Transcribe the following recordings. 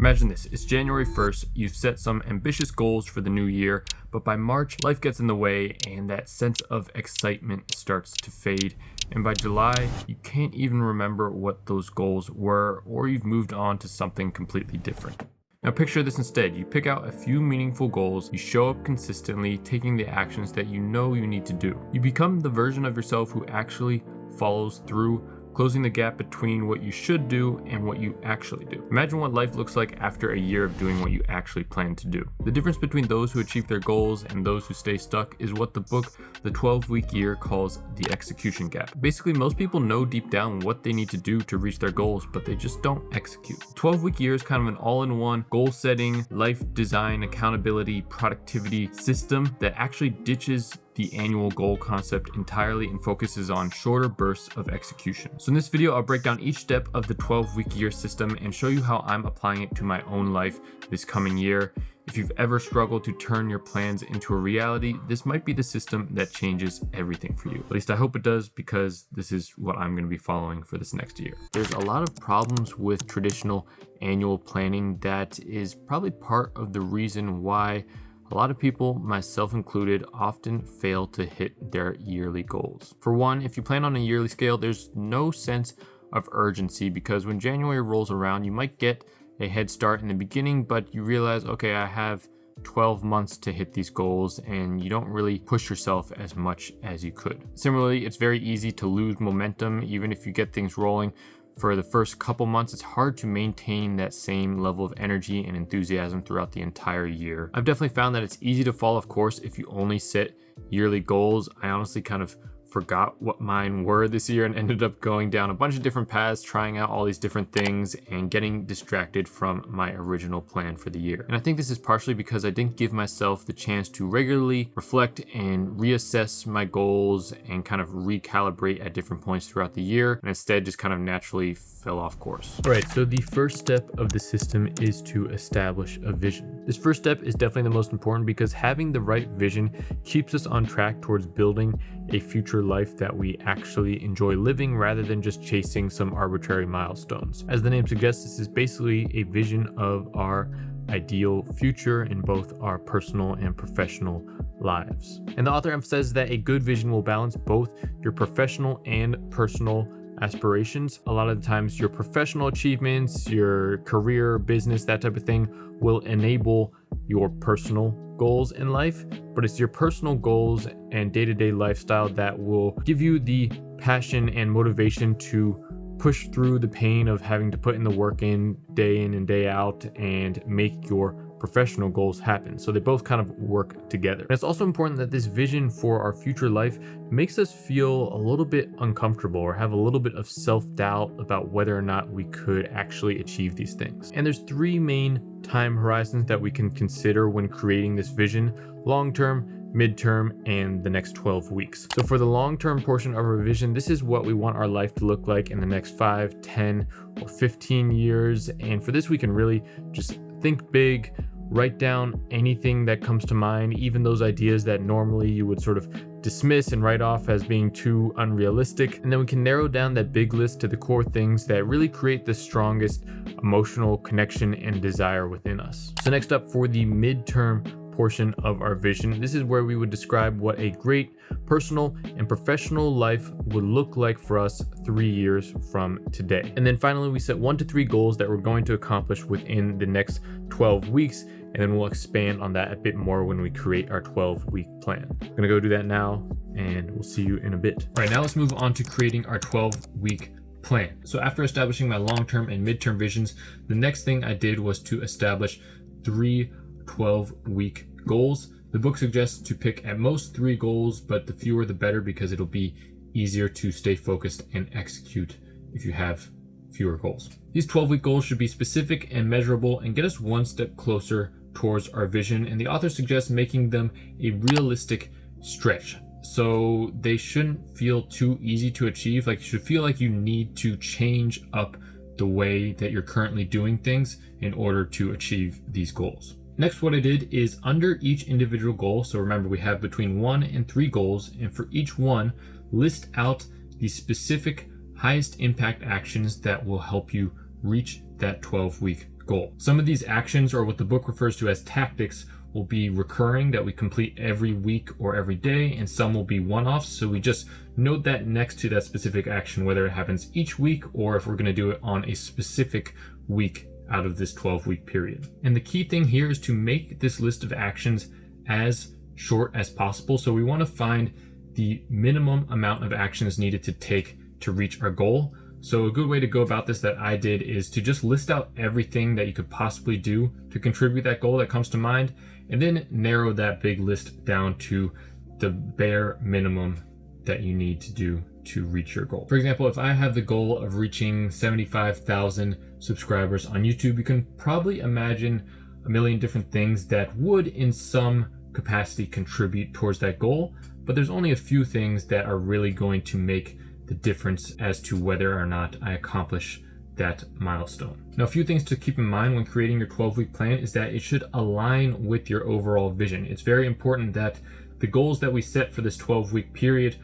Imagine this, it's January 1st, you've set some ambitious goals for the new year, but by March, life gets in the way and that sense of excitement starts to fade. And by July, you can't even remember what those goals were, or you've moved on to something completely different. Now picture this instead, you pick out a few meaningful goals, you show up consistently, taking the actions that you know you need to do. You become the version of yourself who actually follows through, closing the gap between what you should do and what you actually do. Imagine what life looks like after a year of doing what you actually plan to do. The difference between those who achieve their goals and those who stay stuck is what the book, The 12-Week Year, calls the execution gap. Basically, most people know deep down what they need to do to reach their goals, but they just don't execute. The 12-Week Year is kind of an all-in-one goal setting, life design, accountability, productivity system that actually ditches the annual goal concept entirely and focuses on shorter bursts of execution. So in this video, I'll break down each step of the 12-week year system and show you how I'm applying it to my own life this coming year. If you've ever struggled to turn your plans into a reality, this might be the system that changes everything for you. At least I hope it does, because this is what I'm going to be following for this next year. There's a lot of problems with traditional annual planning that is probably part of the reason why a lot of people, myself included, often fail to hit their yearly goals. For one, if you plan on a yearly scale, there's no sense of urgency, because when January rolls around, you might get a head start in the beginning, but you realize, okay, I have 12 months to hit these goals, and you don't really push yourself as much as you could. Similarly, it's very easy to lose momentum. Even if you get things rolling for the first couple months, it's hard to maintain that same level of energy and enthusiasm throughout the entire year. I've definitely found that it's easy to fall off course if you only set yearly goals. I honestly kind of forgot what mine were this year and ended up going down a bunch of different paths, trying out all these different things and getting distracted from my original plan for the year. And I think this is partially because I didn't give myself the chance to regularly reflect and reassess my goals and kind of recalibrate at different points throughout the year, and instead just kind of naturally fell off course. All right, so the first step of the system is to establish a vision. This first step is definitely the most important, because having the right vision keeps us on track towards building a future life that we actually enjoy living, rather than just chasing some arbitrary milestones. As the name suggests, this is basically a vision of our ideal future in both our personal and professional lives. And the author emphasizes that a good vision will balance both your professional and personal aspirations. A lot of the times your professional achievements, your career, business, that type of thing will enable your personal goals in life, but it's your personal goals and day-to-day lifestyle that will give you the passion and motivation to push through the pain of having to put in the work in and day out and make your professional goals happen. So they both kind of work together. And it's also important that this vision for our future life makes us feel a little bit uncomfortable or have a little bit of self-doubt about whether or not we could actually achieve these things. And there's three main time horizons that we can consider when creating this vision: long-term, midterm, and the next 12 weeks. So for the long-term portion of our vision, this is what we want our life to look like in the next 5, 10, or 15 years. And for this, we can really just think big, write down anything that comes to mind, even those ideas that normally you would sort of dismiss and write off as being too unrealistic. And then we can narrow down that big list to the core things that really create the strongest emotional connection and desire within us. So next up, for the midterm portion of our vision, this is where we would describe what a great personal and professional life would look like for us 3 years from today. And then finally, we set 1 to 3 goals that we're going to accomplish within the next 12 weeks. And then we'll expand on that a bit more when we create our 12-week plan. I'm gonna go do that now, and we'll see you in a bit. All right, now let's move on to creating our 12-week plan. So after establishing my long-term and midterm visions, the next thing I did was to establish 3 12-week goals. The book suggests to pick at most 3 goals, but the fewer the better, because it'll be easier to stay focused and execute if you have fewer goals. These 12-week goals should be specific and measurable and get us one step closer towards our vision, and the author suggests making them a realistic stretch. So they shouldn't feel too easy to achieve. Like, you should feel like you need to change up the way that you're currently doing things in order to achieve these goals. Next, what I did is under each individual goal, so remember we have between 1 and 3 goals, and for each one, list out the specific highest impact actions that will help you reach that 12-week goal. Some of these actions, or what the book refers to as tactics, will be recurring, that we complete every week or every day, and some will be one-offs. So we just note that next to that specific action, whether it happens each week or if we're going to do it on a specific week out of this 12-week period. And the key thing here is to make this list of actions as short as possible. So we want to find the minimum amount of actions needed to take to reach our goal. So a good way to go about this that I did is to just list out everything that you could possibly do to contribute that goal that comes to mind, and then narrow that big list down to the bare minimum that you need to do to reach your goal. For example, if I have the goal of reaching 75,000 subscribers on YouTube, you can probably imagine a million different things that would in some capacity contribute towards that goal, but there's only a few things that are really going to make the difference as to whether or not I accomplish that milestone. Now, a few things to keep in mind when creating your 12-week plan is that it should align with your overall vision. It's very important that the goals that we set for this 12-week period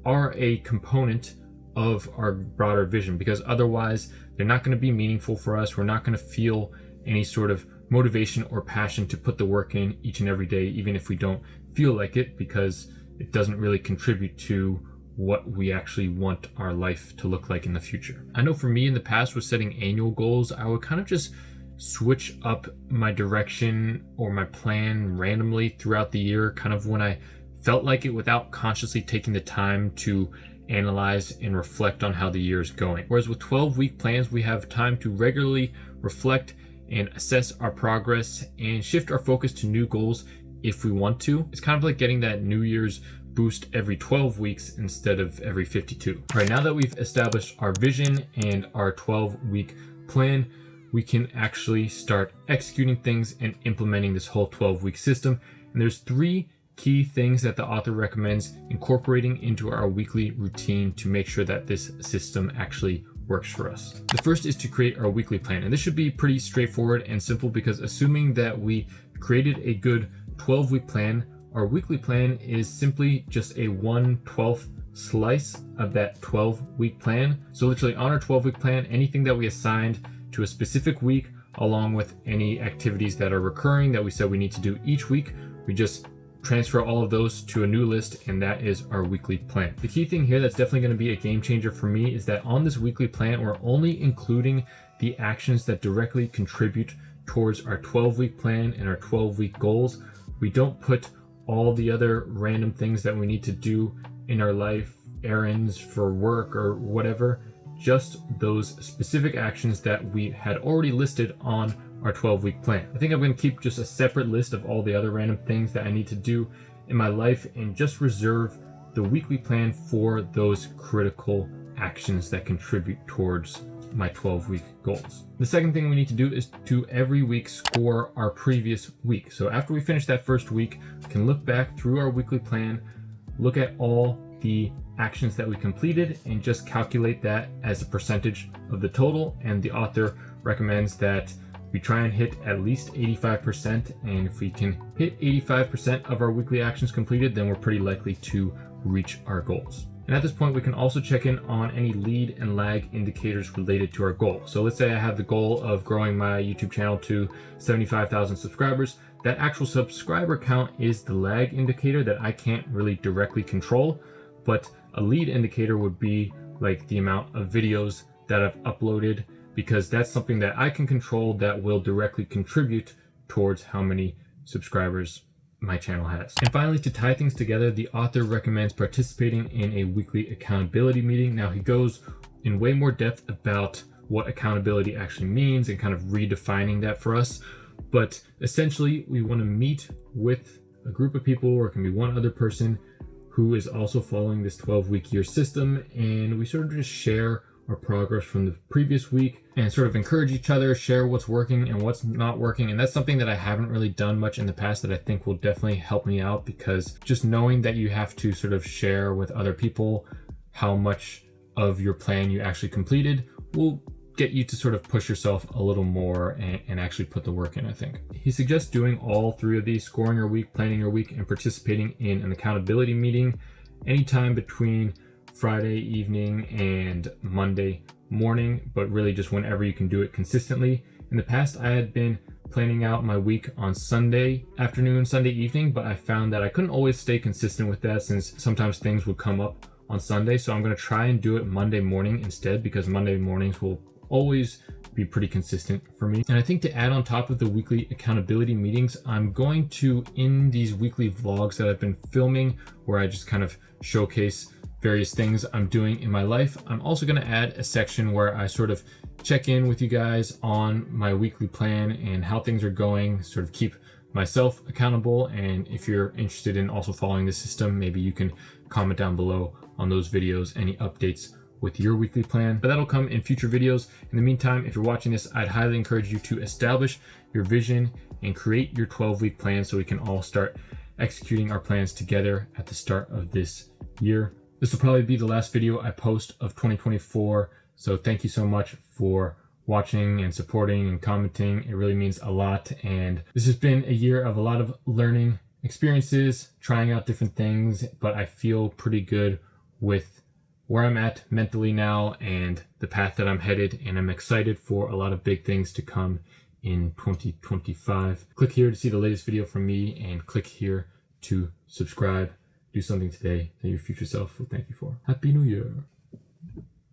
are a component of our broader vision, because otherwise they're not going to be meaningful for us. We're not going to feel any sort of motivation or passion to put the work in each and every day, even if we don't feel like it, because it doesn't really contribute to what we actually want our life to look like in the future. I know for me in the past with setting annual goals, I would kind of just switch up my direction or my plan randomly throughout the year, kind of when I felt like it, without consciously taking the time to analyze and reflect on how the year is going. Whereas with 12-week plans, we have time to regularly reflect and assess our progress and shift our focus to new goals if we want to. It's kind of like getting that New Year's boost every 12 weeks instead of every 52. All right, now that we've established our vision and our 12-week plan, we can actually start executing things and implementing this whole 12-week system. And there's 3 key things that the author recommends incorporating into our weekly routine to make sure that this system actually works for us. The first is to create our weekly plan. And this should be pretty straightforward and simple, because assuming that we created a good 12-week plan, our weekly plan is simply just a 1/12 slice of that 12-week plan. So literally on our 12-week plan, anything that we assigned to a specific week, along with any activities that are recurring that we said we need to do each week, we just transfer all of those to a new list, and that is our weekly plan. The key thing here that's definitely going to be a game changer for me is that on this weekly plan, we're only including the actions that directly contribute towards our 12-week plan and our 12-week goals. We don't put all the other random things that we need to do in our life, errands for work or whatever, just those specific actions that we had already listed on our 12-week plan. I think I'm going to keep just a separate list of all the other random things that I need to do in my life and just reserve the weekly plan for those critical actions that contribute towards my 12-week goals. The second thing we need to do is to every week score our previous week. So after we finish that first week, we can look back through our weekly plan, look at all the actions that we completed, and just calculate that as a percentage of the total. And the author recommends that we try and hit at least 85%. And if we can hit 85% of our weekly actions completed, then we're pretty likely to reach our goals. And at this point, we can also check in on any lead and lag indicators related to our goal. So let's say I have the goal of growing my YouTube channel to 75,000 subscribers. That actual subscriber count is the lag indicator that I can't really directly control, but a lead indicator would be like the amount of videos that I've uploaded, because that's something that I can control that will directly contribute towards how many subscribers my channel has. And finally, to tie things together, the author recommends participating in a weekly accountability meeting. Now, he goes in way more depth about what accountability actually means and kind of redefining that for us. But essentially, we want to meet with a group of people, or it can be one other person who is also following this 12-week year system, and we sort of just share our progress from the previous week and sort of encourage each other, share what's working and what's not working. And that's something that I haven't really done much in the past that I think will definitely help me out, because just knowing that you have to sort of share with other people how much of your plan you actually completed will get you to sort of push yourself a little more and actually put the work in, I think. He suggests doing all 3 of these: scoring your week, planning your week, and participating in an accountability meeting anytime between Friday evening and Monday morning, but really just whenever you can do it consistently. In the past, I had been planning out my week on Sunday afternoon, Sunday evening, but I found that I couldn't always stay consistent with that since sometimes things would come up on Sunday. So I'm going to try and do it Monday morning instead, because Monday mornings will always be pretty consistent for me. And I think to add on top of the weekly accountability meetings, I'm going to, in these weekly vlogs that I've been filming, where I just kind of showcase various things I'm doing in my life, I'm also going to add a section where I sort of check in with you guys on my weekly plan and how things are going, sort of keep myself accountable. And if you're interested in also following the system, maybe you can comment down below on those videos, any updates with your weekly plan, but that'll come in future videos. In the meantime, if you're watching this, I'd highly encourage you to establish your vision and create your 12-week plan so we can all start executing our plans together at the start of this year. This will probably be the last video I post of 2024. So thank you so much for watching and supporting and commenting. It really means a lot. And this has been a year of a lot of learning experiences, trying out different things, but I feel pretty good with where I'm at mentally now and the path that I'm headed. And I'm excited for a lot of big things to come in 2025. Click here to see the latest video from me and click here to subscribe. Do something today that your future self will thank you for. Happy New Year.